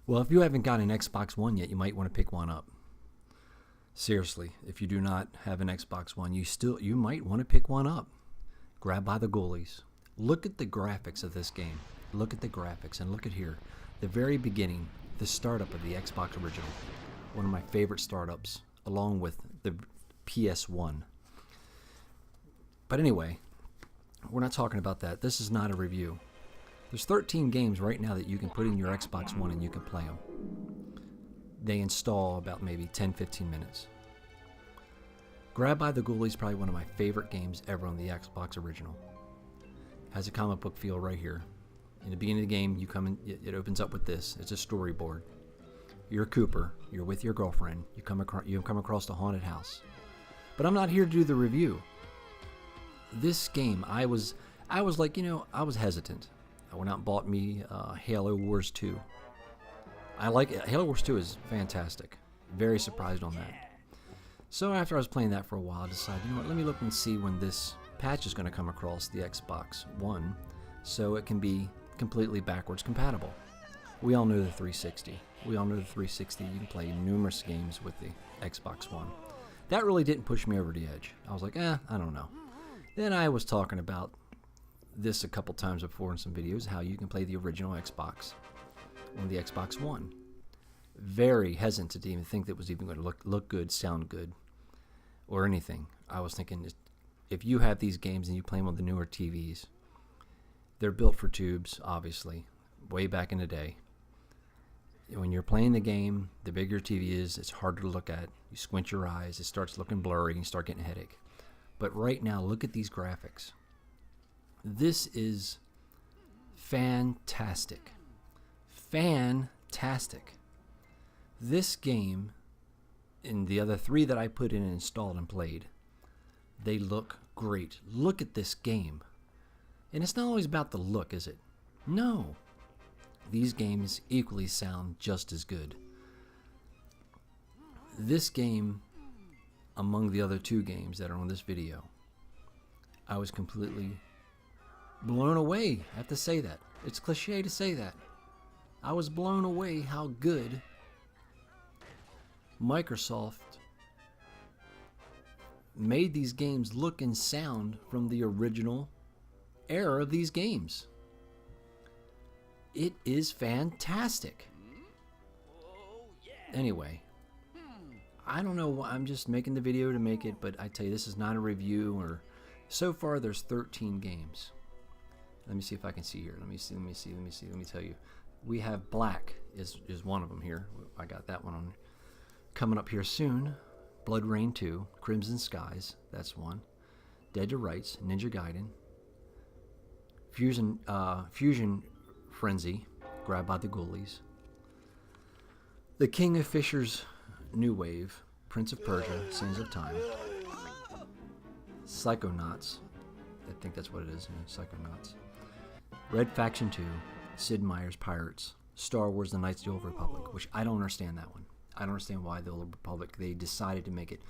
Well, if you haven't got an Xbox One yet, you might want to pick one up. Seriously, if you do not have an Xbox One, you might want to pick one up. Grab by the Ghoulies. Look at the graphics of this game. Look at the graphics, and look at here. The very beginning, the startup of the Xbox original. One of my favorite startups, along with the PS1. But anyway, we're not talking about that. This is not a review. There's 13 games right now that you can put in your Xbox One and you can play them. They install about maybe 10-15 minutes. Grab by the Ghoulies is probably one of my favorite games ever on the Xbox original. Has a comic book feel right here. In the beginning of the game, you come in, it opens up with this. It's a storyboard. You're Cooper. You're with your girlfriend. You come across the haunted house. But I'm not here to do the review. This game, I was like, I was hesitant. I went out and bought me Halo Wars 2. I like it. Halo Wars 2 is fantastic. Very surprised on that. So after I was playing that for a while, I decided, let me look and see when this patch is going to come across the Xbox One so it can be completely backwards compatible. We all know the 360. We all know the 360. You can play numerous games with the Xbox One. That really didn't push me over the edge. I was like, I don't know. Then I was talking about this a couple times before in some videos, how you can play the original Xbox on the Xbox One. Very hesitant to even think that it was even going to look good, sound good, or anything. I was thinking, if you have these games and you play them on the newer TVs, they're built for tubes, obviously, way back in the day. When you're playing the game, the bigger your TV is, it's harder to look at. You squint your eyes, it starts looking blurry, and you start getting a headache. But right now, look at these graphics. This is fantastic. Fantastic. This game, and the other three that I put in and installed and played, they look great. Look at this game. And it's not always about the look, is it? No. These games equally sound just as good. This game, among the other two games that are on this video, I was completely blown away. I have to say that. It's cliche to say that. I was blown away how good Microsoft made these games look and sound from the original era of these games. It is fantastic. Anyway, I don't know why I'm just making the video to make it, but I tell you, this is not a review. Or so far there's 13 games. Let me see if I can see here. Let me tell you. We have Black is one of them here. I got that one on coming up here soon. BloodRayne 2, Crimson Skies, that's one. Dead to Rights, Ninja Gaiden. Fuzion Frenzy, Grabbed by the Ghoulies. The King of Fishers Neowave, Prince of Persia, Sands of Time. Psychonauts, I think that's what it is, Psychonauts. Red Faction 2, Sid Meier's Pirates. Star Wars The Knights of the Old Republic, which I don't understand that one. I don't understand why the Old Republic, they decided to make it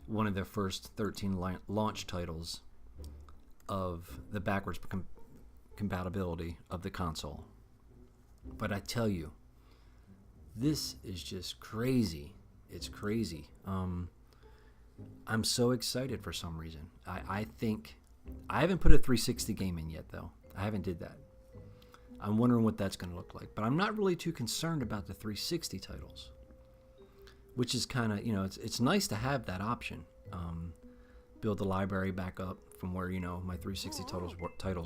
one of their first 13 launch titles of the backwards compatibility of the console. But I tell you, this is just crazy. It's crazy. I'm so excited for some reason. I think I haven't put a 360 game in yet, though. I haven't did that. I'm wondering what that's going to look like. But I'm not really too concerned about the 360 titles, which is kind of, it's nice to have that option. Build the library back up from where, my 360 titles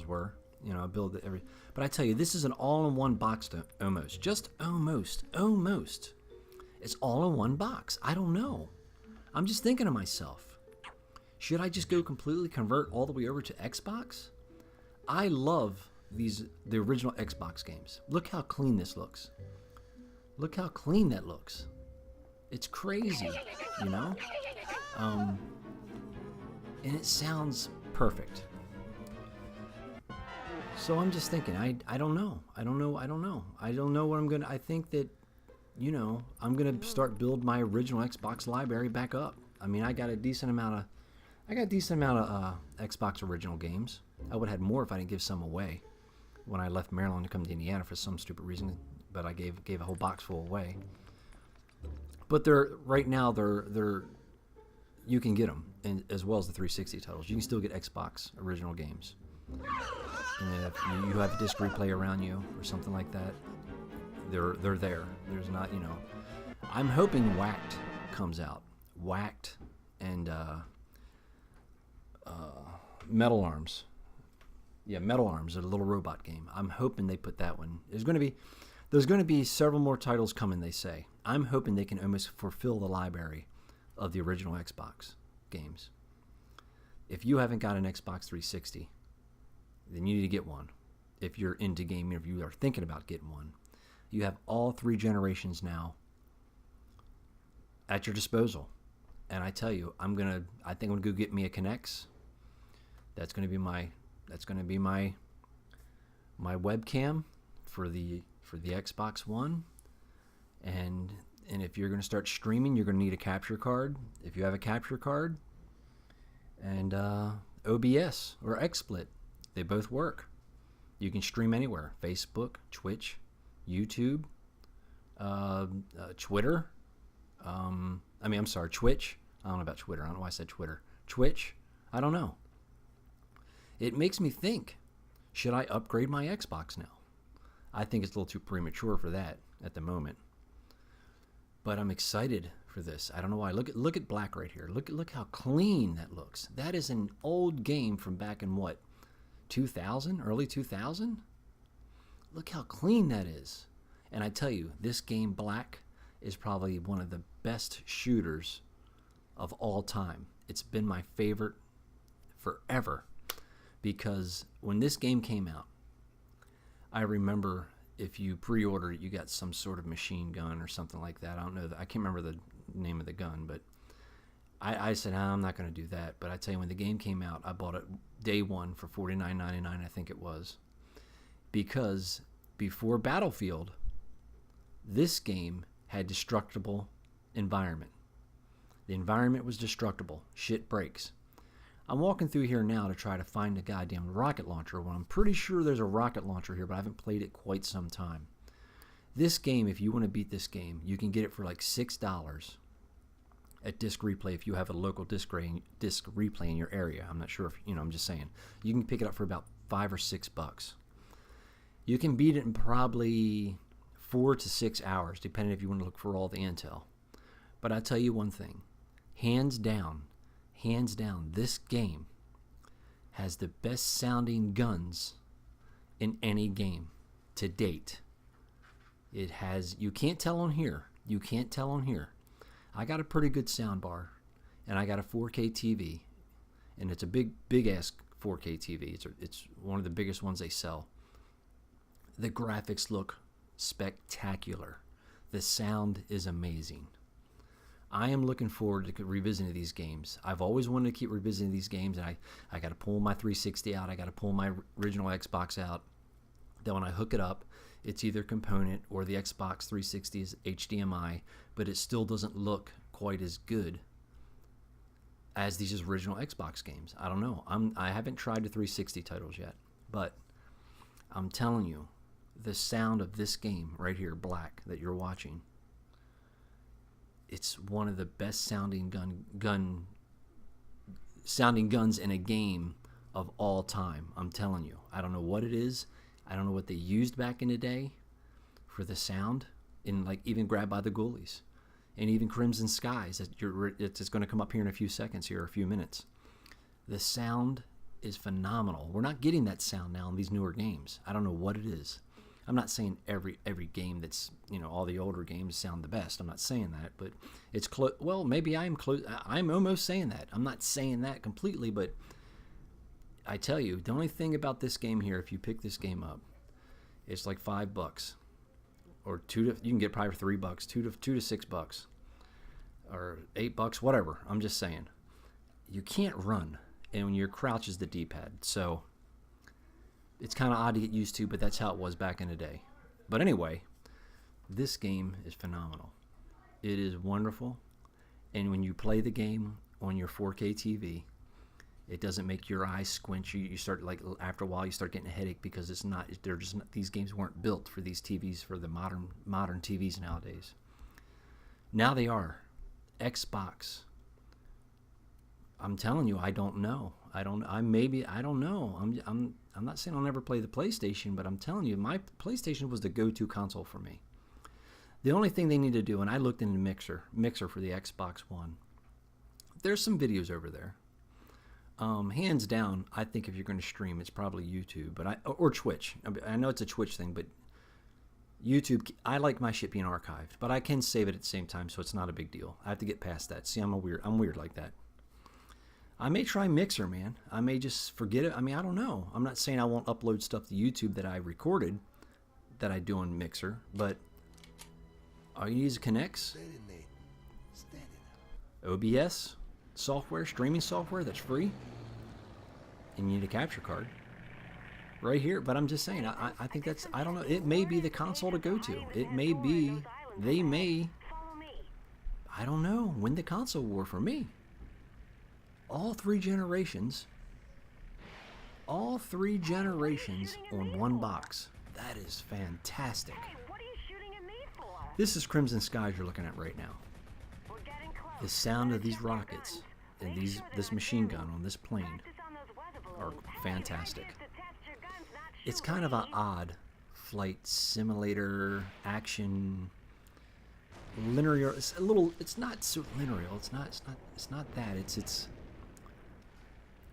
were. I build it but I tell you, this is an all-in-one box almost. Just almost. It's all in one box. I don't know. I'm just thinking to myself, should I just go completely convert all the way over to Xbox? I love the original Xbox games. Look how clean this looks. Look how clean that looks. It's crazy, And it sounds perfect. So I'm just thinking, I don't know. I don't know what I'm gonna. I think that, I'm gonna start build my original Xbox library back up. I mean, I got a decent amount of Xbox original games. I would have had more if I didn't give some away when I left Maryland to come to Indiana for some stupid reason. but I gave a whole box full away. But they're right now they're you can get them, and as well as the 360 titles. You can still get Xbox original games. And if you have a disc replay around you or something like that, they're there. There's not, I'm hoping Whacked comes out. Whacked and Metal Arms. Yeah, Metal Arms, a little robot game. I'm hoping they put that one. There's going to be several more titles coming, they say. I'm hoping they can almost fulfill the library of the original Xbox games. If you haven't got an Xbox 360, then you need to get one. If you're into gaming, if you are thinking about getting one, you have all 3 generations now at your disposal. And I tell you, I think I'm gonna go get me a Kinect. That's gonna be my webcam for the Xbox One. And if you're gonna start streaming, you're gonna need a capture card. If you have a capture card, and OBS or XSplit, they both work. You can stream anywhere: Facebook, Twitch, YouTube, Twitter. I'm sorry, Twitch. I don't know about Twitter. I don't know why I said Twitter. Twitch. I don't know. It makes me think, should I upgrade my Xbox now? I think it's a little too premature for that at the moment. But I'm excited for this. I don't know why. Look at black right here. Look how clean that looks. That is an old game from back in what? 2000? Early 2000? Look how clean that is. And I tell you, this game Black is probably one of the best shooters of all time. It's been my favorite forever, because when this game came out, I remember if you pre-ordered it, you got some sort of machine gun or something like that. I don't know. I can't remember the name of the gun, but I said, I'm not going to do that. But I tell you, when the game came out, I bought it day one for $49.99, I think it was, because before Battlefield, this game had destructible environment. The environment was destructible. Shit breaks. I'm walking through here now to try to find a goddamn rocket launcher when I'm pretty sure there's a rocket launcher here, but I haven't played it quite some time. This game, if you want to beat this game, you can get it for like $6 at Disc Replay if you have a local disc replay in your area. I'm not sure if, I'm just saying. You can pick it up for about $5 or $6. You can beat it in probably 4 to 6 hours, depending if you want to look for all the intel. But I'll tell you one thing. Hands down, this game has the best sounding guns in any game to date. It has, you can't tell on here. I got a pretty good sound bar, and I got a 4K TV, and it's a big ass 4K TV. It's one of the biggest ones they sell. The graphics look spectacular. The sound is amazing. I am looking forward to revisiting these games. I've always wanted to keep revisiting these games, and I got to pull my 360 out. I got to pull my original Xbox out. Then when I hook it up, it's either component or the Xbox 360 is HDMI, but it still doesn't look quite as good as these original Xbox games. I don't know. I haven't tried the 360 titles yet, but I'm telling you, the sound of this game right here, Black, that you're watching, it's one of the best sounding sounding guns in a game of all time. I'm telling you. I don't know what it is. I don't know what they used back in the day for the sound, in like even Grabbed by the Ghoulies, and even Crimson Skies. It's going to come up here in a few seconds, a few minutes. The sound is phenomenal. We're not getting that sound now in these newer games. I don't know what it is. I'm not saying every game that's, all the older games sound the best. I'm not saying that, but it's close. Well, maybe I'm close. I'm almost saying that. I'm not saying that completely, but I tell you, the only thing about this game here, if you pick this game up, it's like $5 or you can get probably for $3, $2 to $6 or $8, whatever. I'm just saying, you can't run, and when your crouch is the D-pad, so it's kind of odd to get used to, but that's how it was back in the day. But anyway, this game is phenomenal. It is wonderful. And when you play the game on your 4K TV, It doesn't make your eyes squinch. You start, like, after a while you start getting a headache because it's not. They're just not, these games weren't built for these TVs, for the modern TVs nowadays. Now they are. Xbox. I'm telling you, I don't know. I don't know. I'm not saying I'll never play the PlayStation, but I'm telling you, my PlayStation was the go-to console for me. The only thing they need to do, and I looked into Mixer for the Xbox One. There's some videos over there. Hands down, I think if you're going to stream, it's probably YouTube, or Twitch. I know it's a Twitch thing, but YouTube, I like my shit being archived, but I can save it at the same time, so it's not a big deal. I have to get past that. See, I'm weird like that. I may try Mixer, man. I may just forget it. I mean, I don't know. I'm not saying I won't upload stuff to YouTube that I recorded that I do on Mixer, but all you need is Connects, OBS software, streaming software that's free, and you need a capture card right here. But I'm just saying, I think that's, I don't know, it may be the console to go to. It may be, they may, I don't know, win the console war for me. All three generations on one box. That is fantastic. This is Crimson Skies you're looking at right now. The sound of these rockets and this machine gun on this plane are fantastic. It's kind of an odd flight simulator action linear. It's a little. It's not so linear. It's not that.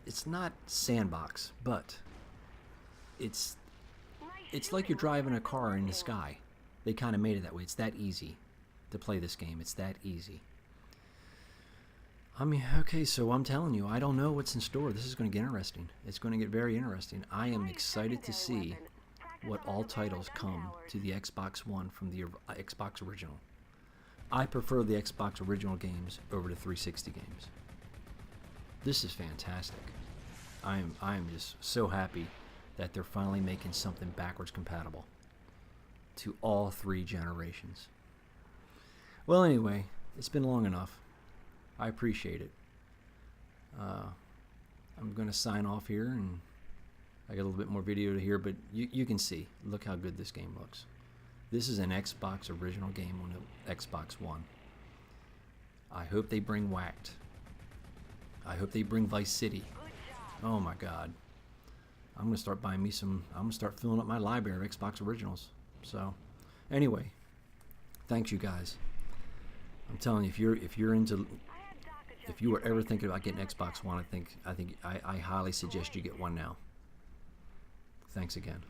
It's not sandbox, but it's like you're driving a car in the sky. They kind of made it that way. It's that easy to play this game. It's that easy. I mean, okay, so I'm telling you, I don't know what's in store. This is going to get interesting. It's going to get very interesting. I am excited to see what all titles come to the Xbox One from the Xbox Original. I prefer the Xbox Original games over the 360 games. This is fantastic. I am just so happy that they're finally making something backwards compatible to all three generations. Well, anyway, it's been long enough. I appreciate it. I'm going to sign off here, and I got a little bit more video to here, but you can see. Look how good this game looks. This is an Xbox original game on the Xbox One. I hope they bring Whacked. I hope they bring Vice City. Oh my God. I'm going to start buying me some, I'm going to start filling up my library of Xbox originals. So, anyway, thanks you guys. I'm telling you, if you were ever thinking about getting Xbox One, I highly suggest you get one now. Thanks again.